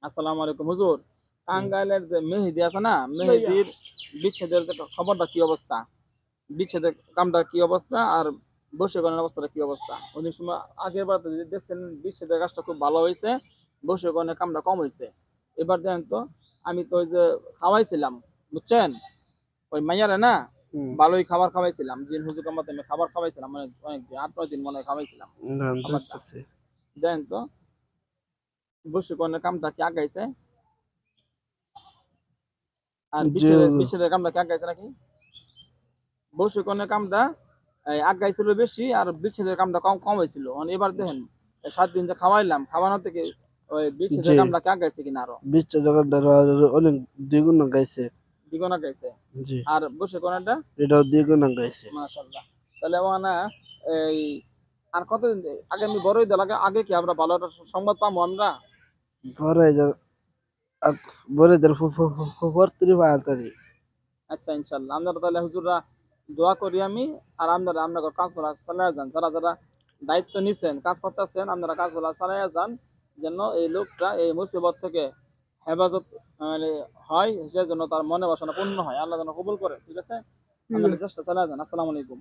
আসসালামু আলাইকুম হুজুর। টাঙ্গাইলের যে মেহেদী আছে না, মেহেদীর বিচ্ছেদের যে খবরটা কি অবস্থা? বিচ্ছেদের কামটা কি অবস্থা? আর বশীকরণের অবস্থাটা কি অবস্থা? অনেক সময় আগের বার তো দেখছেন বিচ্ছেদের কাজটা খুব ভালো হইছে, বশীকরণের কামটা কম হইছে। এবার দেখেন তো, আমি তো ওই যে খাওয়াইছিলাম, বুঝছেন? ওই মাইয়ারে না হুম, ভালোই খাবার খাওয়াইছিলাম। জিন হুজুর কামাতে আমি খাবার খাওয়াইছিলাম অনেক দিন, ৮-৯ দিন মনে হয় খাওয়াইছিলাম ধান খাবারটা। ধরতেছে। দেখেন তো বশীকরণের কামটা কি আগাইছে? আর যে বিচ্ছেদের কামটা কি আগাইছে নাকি? বশীকরণের কামটা আগাইছিল বেশি আর বিচ্ছেদের কামটা কম কম হয়েছিল। মানে এবার দেখেন ৭ দিন যে খাওয়াইলাম, খাওয়ানো থেকে ওই বিচ্ছেদের যে কামটা কি আগাইছে কিনা আরো? বিচ্ছা জগৎটার অনেক দ্বিগুণ গাইছে। দ্বিগুণ আগাইছে। জি, আর বশীকরণটা এটাও দ্বিগুণ গাইছে। মাশাআল্লাহ। তাহলে মানে এই আর কতদিন আগামী বড় ঈদের আগে কি আমরা ভালো একটা সংবাদ পাবো আমরা? পরে বড়দের ফুফর্তির বাহাতারি। আচ্ছা ইনশাআল্লাহ। আমরা তাহলে হুজুররা দোয়া করি আমি আর আপনারা কাজগুলা চালায়া যান। যারা দায়িত্ব নিছেন, কাজ করতেছেন, আপনারা কাজগুলা চালায়া যান। যেন এই লোকটা এই মুসিবত থেকে হেফাজত মানে হয়, সেজন্য তার মনে বাসনা পূর্ণ হয়। আল্লাহ যেন কবুল করে। ঠিক আছে? আপনারা চেষ্টা চালায়া যান। আসসালামু আলাইকুম।